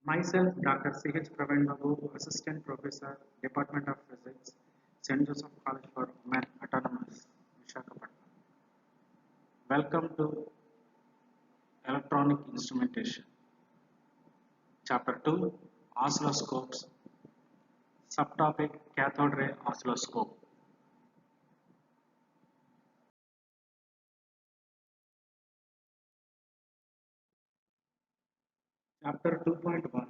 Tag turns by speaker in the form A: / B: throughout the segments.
A: Myself, Dr. C.H. Praveen Babu, Assistant Professor, Department of Physics, St. Joseph College for Women, Autonomous, Visakhapatnam. Welcome to Electronic Instrumentation. Chapter 2, Oscilloscopes, Subtopic Cathode Ray Oscilloscope. Chapter 2.1,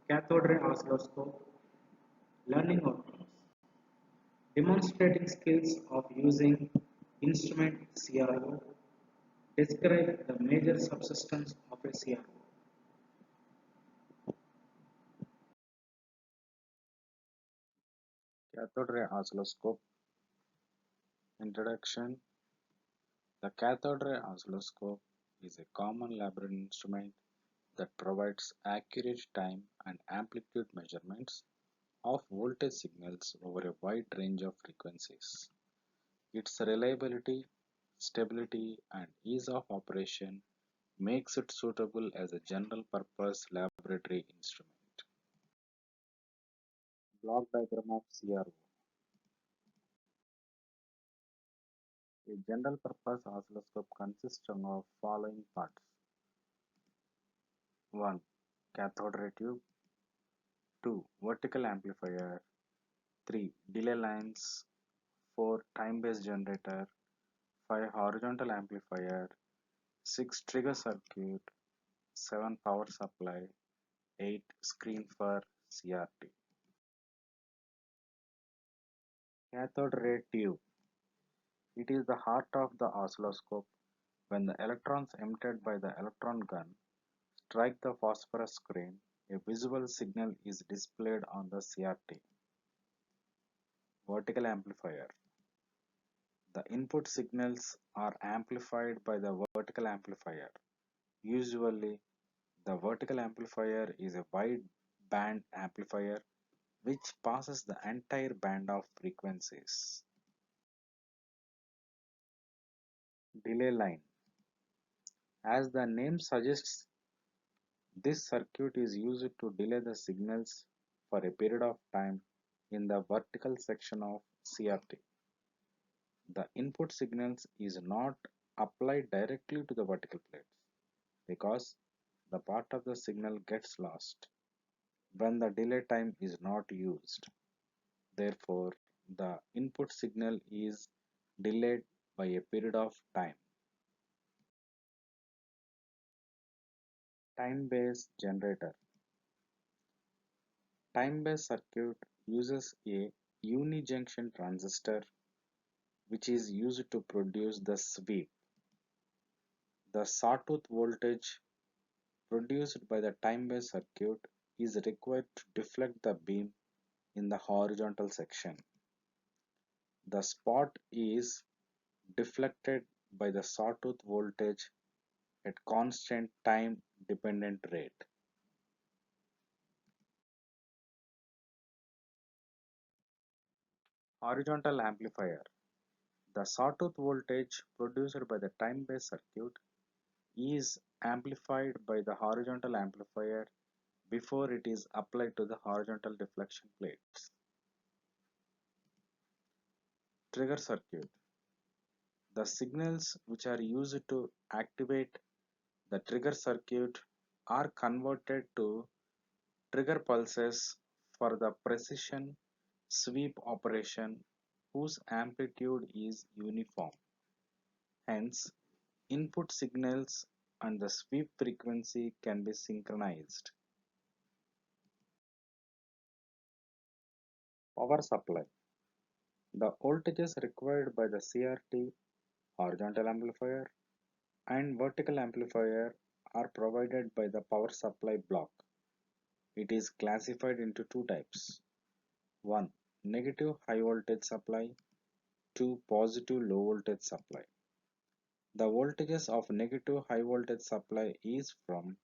A: Cathode Ray Oscilloscope, Learning Outcomes. Demonstrating skills of using instrument CRO. Describe the major subsystems of a CRO.
B: Cathode ray oscilloscope. Introduction. The cathode ray oscilloscope is a common laboratory instrument that provides accurate time and amplitude measurements of voltage signals over a wide range of frequencies. Its reliability, stability, and ease of operation makes it suitable as a general purpose laboratory instrument. Block diagram of CRO. A general purpose oscilloscope consists of following parts: 1. Cathode ray tube. 2. Vertical amplifier. 3. Delay lines. 4. Time-based generator. 5. Horizontal amplifier. 6. Trigger circuit. 7. Power supply. 8. Screen for CRT. Cathode ray tube. It is the heart of the oscilloscope. When the electrons emitted by the electron gun strike the phosphorus screen, a visible signal is displayed on the CRT. Vertical amplifier. The input signals are amplified by the vertical amplifier. Usually, the vertical amplifier is a wide band amplifier which passes the entire band of frequencies. Delay line. As the name suggests, this circuit is used to delay the signals for a period of time in the vertical section of CRT. The input signals is not applied directly to the vertical plates because the part of the signal gets lost when the delay time is not used. Therefore, the input signal is delayed by a period of time. Time-based generator. Time-based circuit uses a unijunction transistor which is used to produce the sweep. The sawtooth voltage produced by the time-based circuit is required to deflect the beam in the horizontal section. The spot is deflected by the sawtooth voltage at constant time dependent rate. Horizontal amplifier. The sawtooth voltage produced by the time-based circuit is amplified by the horizontal amplifier before it is applied to the horizontal deflection plates. Trigger circuit. The signals which are used to activate the trigger circuit are converted to trigger pulses for the precision sweep operation whose amplitude is uniform. Hence, input signals and the sweep frequency can be synchronized. Power supply. The voltages required by the CRT, horizontal amplifier, and vertical amplifier are provided by the power supply block. It is classified into two types. 1. Negative high voltage supply. 2. Positive low voltage supply. The voltages of negative high voltage supply is from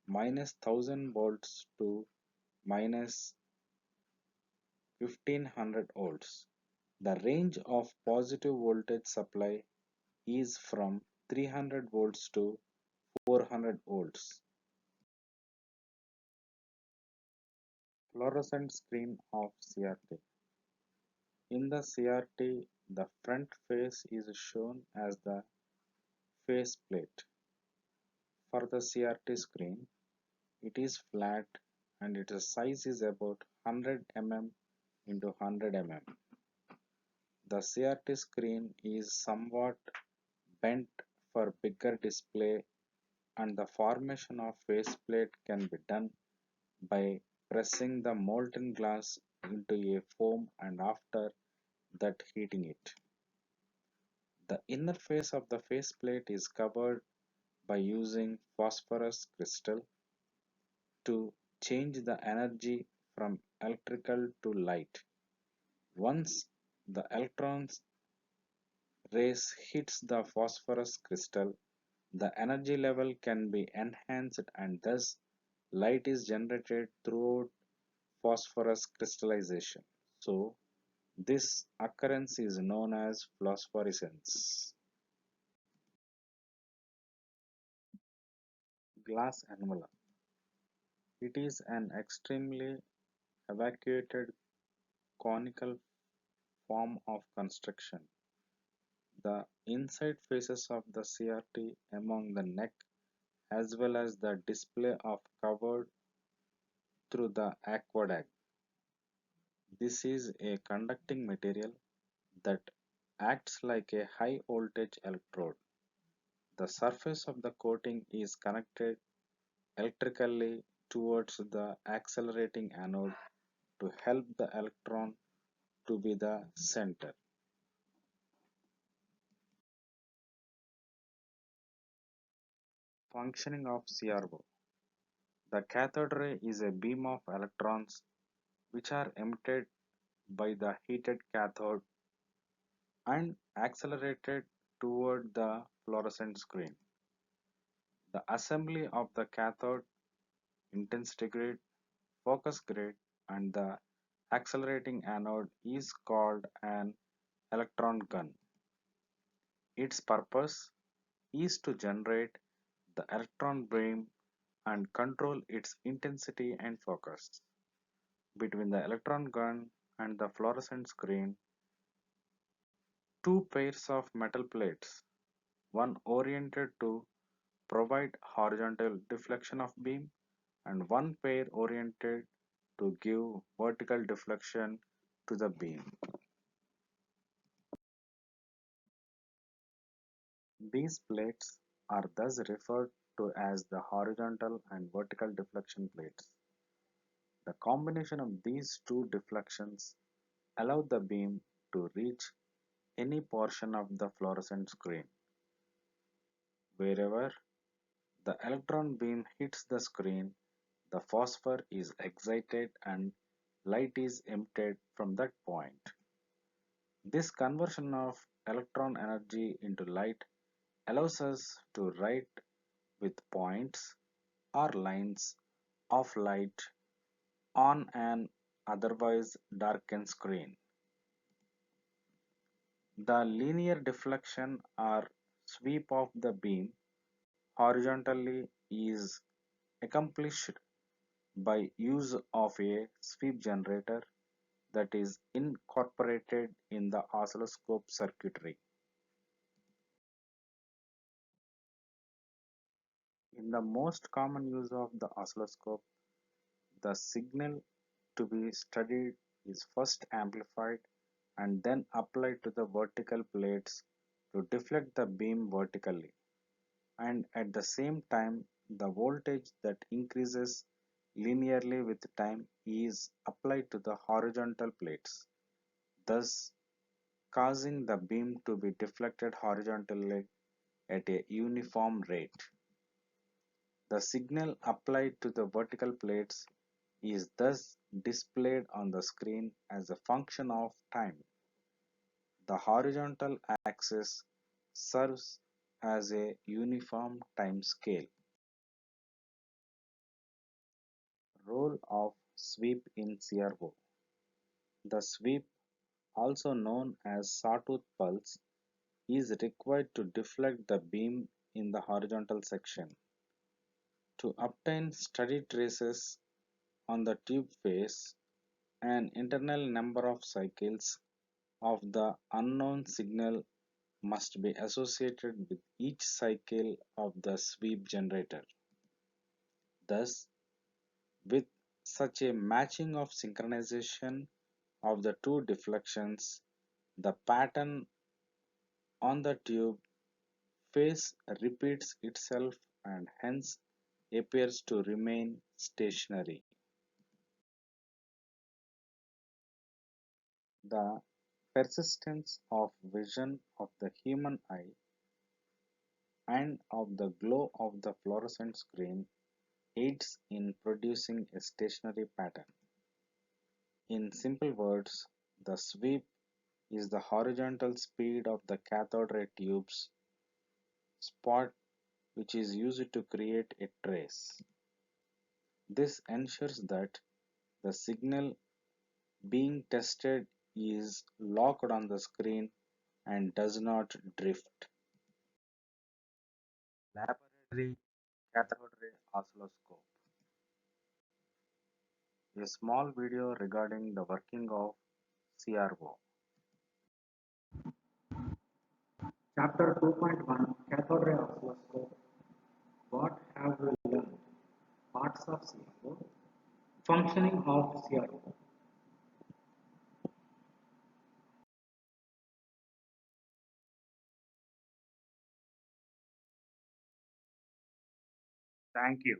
B: minus 1000 volts to minus 1500 volts. The range of positive voltage supply is from 300 volts to 400 volts. Fluorescent screen of CRT. In the CRT, the front face is shown as the faceplate. For the CRT screen, it is flat and its size is about 100 mm into 100 mm. The CRT screen is somewhat bent for bigger display, and the formation of faceplate can be done by pressing the molten glass into a foam and after that heating it. The inner face of the faceplate is covered by using phosphorus crystal to change the energy from electrical to light. Once the electrons rays hits the phosphorus crystal, the energy level can be enhanced and thus light is generated throughout phosphorus crystallization. So, this occurrence is known as phosphorescence. Glass envelope. It is an extremely evacuated conical form of construction. The inside faces of the CRT among the neck as well as the display of covered through the aqueduct. This is a conducting material that acts like a high voltage electrode. The surface of the coating is connected electrically towards the accelerating anode to help the electron to be the center. Functioning of CRO. The cathode ray is a beam of electrons which are emitted by the heated cathode and accelerated toward the fluorescent screen. The assembly of the cathode, intensity grid, focus grid, and the accelerating anode is called an electron gun. Its purpose is to generate the electron beam and control its intensity and focus. Between the electron gun and the fluorescent screen, two pairs of metal plates, one oriented to provide horizontal deflection of beam and one pair oriented to give vertical deflection to the beam. These plates are thus referred to as the horizontal and vertical deflection plates. The combination of these two deflections allow the beam to reach any portion of the fluorescent screen. Wherever the electron beam hits the screen, the phosphor is excited and light is emitted from that point. This conversion of electron energy into light allows us to write with points or lines of light on an otherwise darkened screen. The linear deflection or sweep of the beam horizontally is accomplished by use of a sweep generator that is incorporated in the oscilloscope circuitry. In the most common use of the oscilloscope, the signal to be studied is first amplified and then applied to the vertical plates to deflect the beam vertically, and at the same time the voltage that increases linearly with time is applied to the horizontal plates, thus causing the beam to be deflected horizontally at a uniform rate. The signal applied to the vertical plates is thus displayed on the screen as a function of time. The horizontal axis serves as a uniform time scale. Role of sweep in CRO. The sweep, also known as sawtooth pulse, is required to deflect the beam in the horizontal section. To obtain steady traces, on the tube face, an internal number of cycles of the unknown signal must be associated with each cycle of the sweep generator. Thus, with such a matching of synchronization of the two deflections, the pattern on the tube face repeats itself and hence appears to remain stationary. The persistence of vision of the human eye and of the glow of the fluorescent screen aids in producing a stationary pattern. In simple words, the sweep is the horizontal speed of the cathode ray tube's spot which is used to create a trace. This ensures that the signal being tested is locked on the screen and does not drift. Laboratory Cathode Ray Oscilloscope. A small video regarding the working of CRO.
A: Chapter 2.1 Cathode Ray Oscilloscope. What have we learned? Parts of CRO. Functioning of CRO.
B: Thank you.